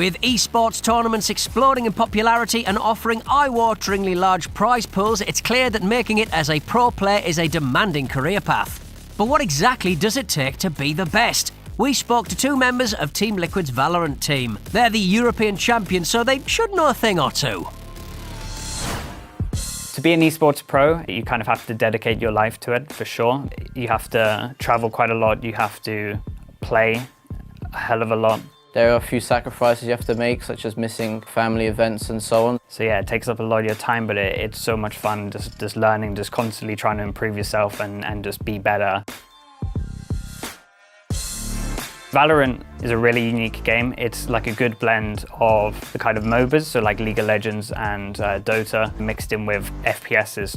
With esports tournaments exploding in popularity and offering eye-wateringly large prize pools, it's clear that making it as a pro player is a demanding career path. But what exactly does it take to be the best? We spoke to two members of Team Liquid's Valorant team. They're the European champions, so they should know a thing or two. To be an esports pro, you kind of have to dedicate your life to it, for sure. You have to travel quite a lot, you have to play a hell of a lot. There are a few sacrifices you have to make, such as missing family events and so on. So yeah, it takes up a lot of your time, but it's so much fun just learning, just constantly trying to improve yourself and just be better. Valorant is a really unique game. It's like a good blend of the kind of MOBAs, so like League of Legends and Dota, mixed in with FPSs.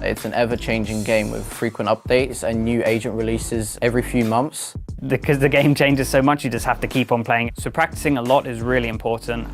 It's an ever-changing game with frequent updates and new agent releases every few months. Because the game changes so much, you just have to keep on playing. So practicing a lot is really important.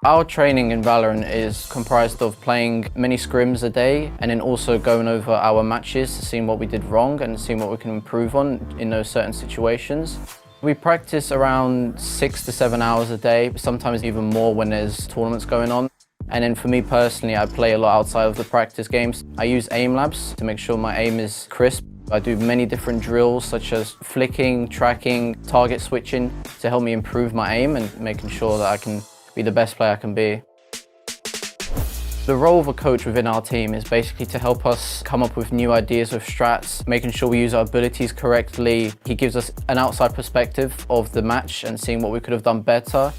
Our training in Valorant is comprised of playing many scrims a day and then also going over our matches, seeing what we did wrong and seeing what we can improve on in those certain situations. We practice around 6 to 7 hours a day, sometimes even more when there's tournaments going on. And then for me personally, I play a lot outside of the practice games. I use aim labs to make sure my aim is crisp. I do many different drills such as flicking, tracking, target switching to help me improve my aim and making sure that I can be the best player I can be. The role of a coach within our team is basically to help us come up with new ideas with strats, making sure we use our abilities correctly. He gives us an outside perspective of the match and seeing what we could have done better.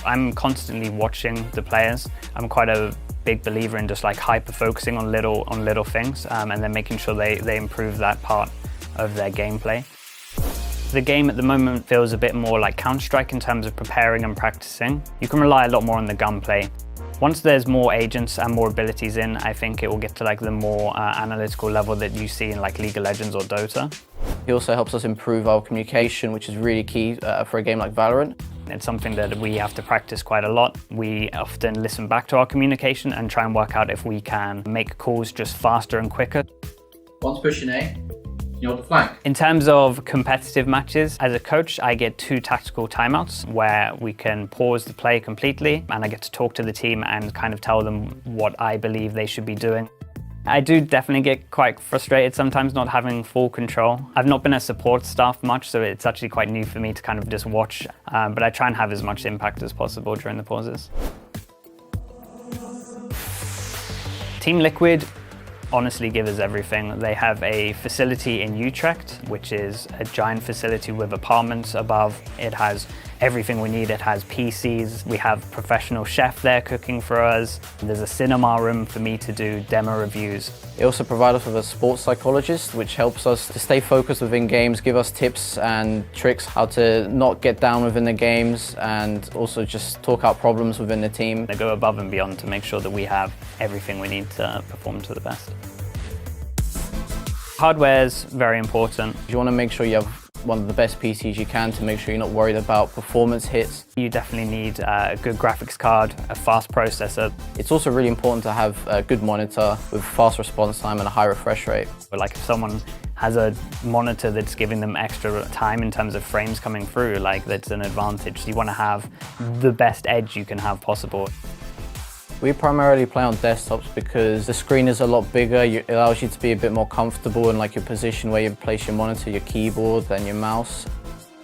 I'm constantly watching the players. I'm quite a big believer in just like hyper-focusing on little things and then making sure they improve that part of their gameplay. The game at the moment feels a bit more like Counter-Strike in terms of preparing and practicing. You can rely a lot more on the gunplay. Once there's more agents and more abilities in, I think it will get to like the more analytical level that you see in like League of Legends or Dota. He also helps us improve our communication, which is really key for a game like Valorant. It's something that we have to practice quite a lot. We often listen back to our communication and try and work out if we can make calls just faster and quicker. Once pushing A, you hold the flank. In terms of competitive matches, as a coach, I get 2 tactical timeouts where we can pause the play completely and I get to talk to the team and kind of tell them what I believe they should be doing. I do definitely get quite frustrated sometimes not having full control. I've not been a support staff much, so it's actually quite new for me to kind of just watch, but I try and have as much impact as possible during the pauses. Team Liquid honestly give us everything. They have a facility in Utrecht, which is a giant facility with apartments above. It has everything we need. It has PCs. We have a professional chef there cooking for us. There's a cinema room for me to do demo reviews. They also provide us with a sports psychologist, which helps us to stay focused within games, give us tips and tricks how to not get down within the games and also just talk out problems within the team. They go above and beyond to make sure that we have everything we need to perform to the best. Hardware is very important. You want to make sure you have one of the best PCs you can to make sure you're not worried about performance hits. You definitely need a good graphics card, a fast processor. It's also really important to have a good monitor with fast response time and a high refresh rate. But like if someone has a monitor that's giving them extra time in terms of frames coming through, like that's an advantage. You want to have the best edge you can have possible. We primarily play on desktops because the screen is a lot bigger. It allows you to be a bit more comfortable in like your position where you place your monitor, your keyboard, and your mouse.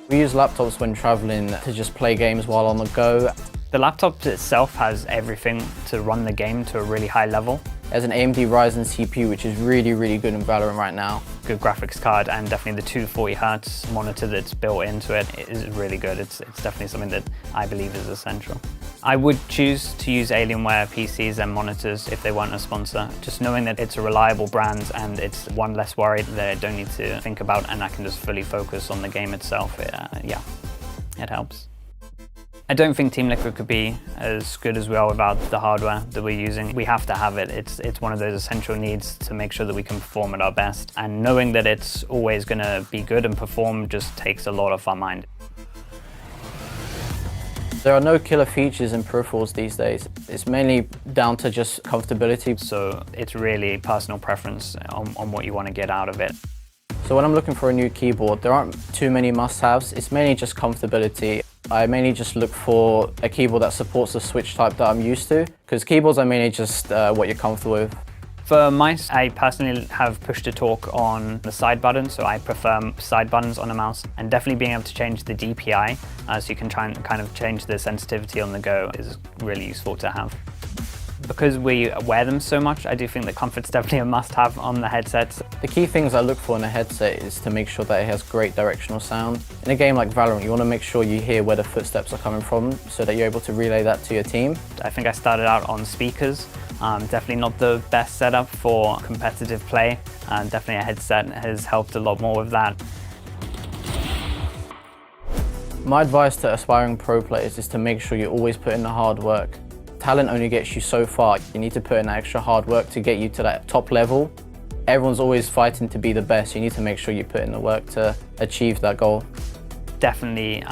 We use laptops when traveling to just play games while on the go. The laptop itself has everything to run the game to a really high level. There's an AMD Ryzen CPU, which is really, really good in Valorant right now. Good graphics card and definitely the 240Hz monitor that's built into it is really good. It's definitely something that I believe is essential. I would choose to use Alienware PCs and monitors if they weren't a sponsor. Just knowing that it's a reliable brand and it's one less worried that I don't need to think about and I can just fully focus on the game itself, yeah, it helps. I don't think Team Liquid could be as good as we are without the hardware that we're using. We have to have it. It's one of those essential needs to make sure that we can perform at our best. And knowing that it's always going to be good and perform just takes a lot off our mind. There are no killer features in peripherals these days. It's mainly down to just comfortability. So it's really personal preference on what you want to get out of it. So when I'm looking for a new keyboard, there aren't too many must-haves. It's mainly just comfortability. I mainly just look for a keyboard that supports the switch type that I'm used to, because keyboards are mainly just what you're comfortable with. For mice, I personally have push to talk on the side button, so I prefer side buttons on a mouse, and definitely being able to change the DPI, so you can try and kind of change the sensitivity on the go is really useful to have. Because we wear them so much, I do think that comfort's definitely a must-have on the headsets. The key things I look for in a headset is to make sure that it has great directional sound. In a game like Valorant, you want to make sure you hear where the footsteps are coming from so that you're able to relay that to your team. I think I started out on speakers. Definitely not the best setup for competitive play. Definitely a headset has helped a lot more with that. My advice to aspiring pro players is to make sure you always put in the hard work. Talent only gets you so far. You need to put in that extra hard work to get you to that top level. Everyone's always fighting to be the best. You need to make sure you put in the work to achieve that goal. Definitely,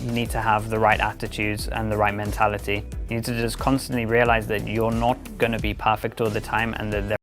you need to have the right attitudes and the right mentality. You need to just constantly realize that you're not going to be perfect all the time and that there